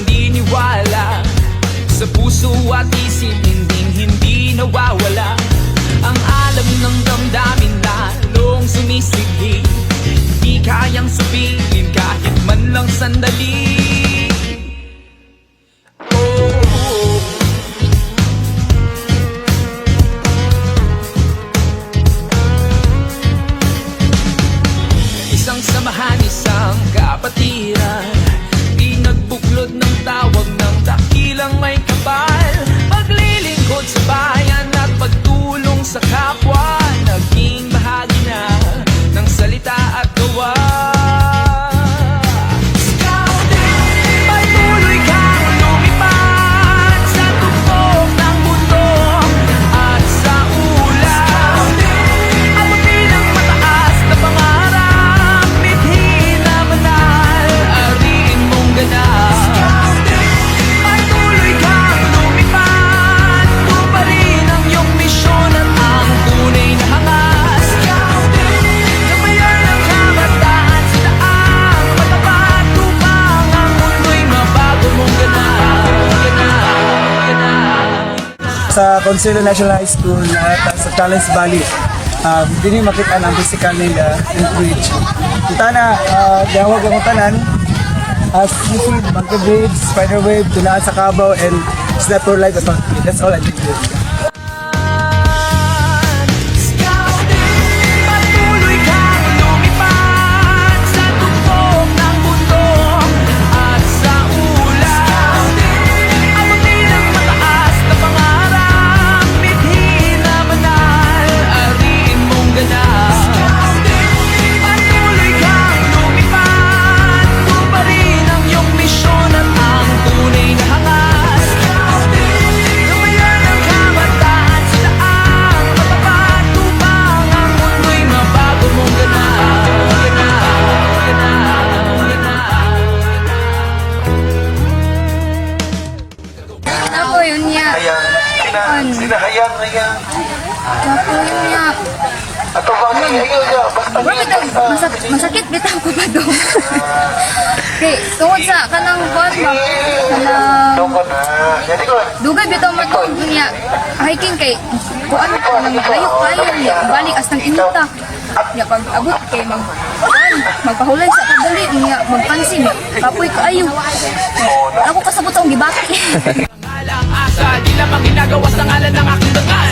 paniniwala sa puso at isip, hindi nawawala ang alam ng damdamin, lalong sumisigig. Di kayang sabihin kahit man lang sandali. Isang samahan, isang kapatiran, di nagbuklod ng tawag ng dakilang may kapal. Paglilingkod sa bayan at pagtulong sa kapwa, naging bahagi na ng salita at gawa. Patuloy kang lumipad sa tuktok ng mundo at sa ulap. Abutin ang mataas na pangarap, mithin na manal, ariin mong ganap. Patuloy kang lumipad, tuparin ang iyong misyon at ang tunay na hangas. Gabayan ang kabataan sa daang matapat upang ang mundo'y mabago mong ganap. Sa Consuelo National High School at sa Talents Valley, hindi makita ng physical nila in bridge. Kita na, dawag ang tanan, as you see, monkey bridge, spider wave, tunaan sa Cavao, and snap for life. That's all I think. Patuloy kang lumipad sa tuktok ng mundo at sa ulap. Abutin ang mataas na pangarap, mithin na manal, ariin mong ganap. Patuloy kang lumipad, tuparin ang iyong misyon at ang tunay na hangas. Gabayan ang kabataan sa daang matapat upang ang mundo'y mabago mong ganap. Ako yun niya. Sinahayang ngayon. Ako yun niya. Ato ba ngayon niya? Basta Bro, masakit bitaw ko pa doon. Okay, tungod sa kanang buwan ba? Kanang Loko na. Jadi ko. dugay bitaw matungod niya. Hiking kay kuan ko nang layo kayo niya. Balik as ng inta. Niya pag abot kay magpahulay sa kadali niya magpansin. Kapoy kaayo. Ako kasabot sa gibati. Ngalang asa, di lamang ginagawa sa ngalan ng aking dangal.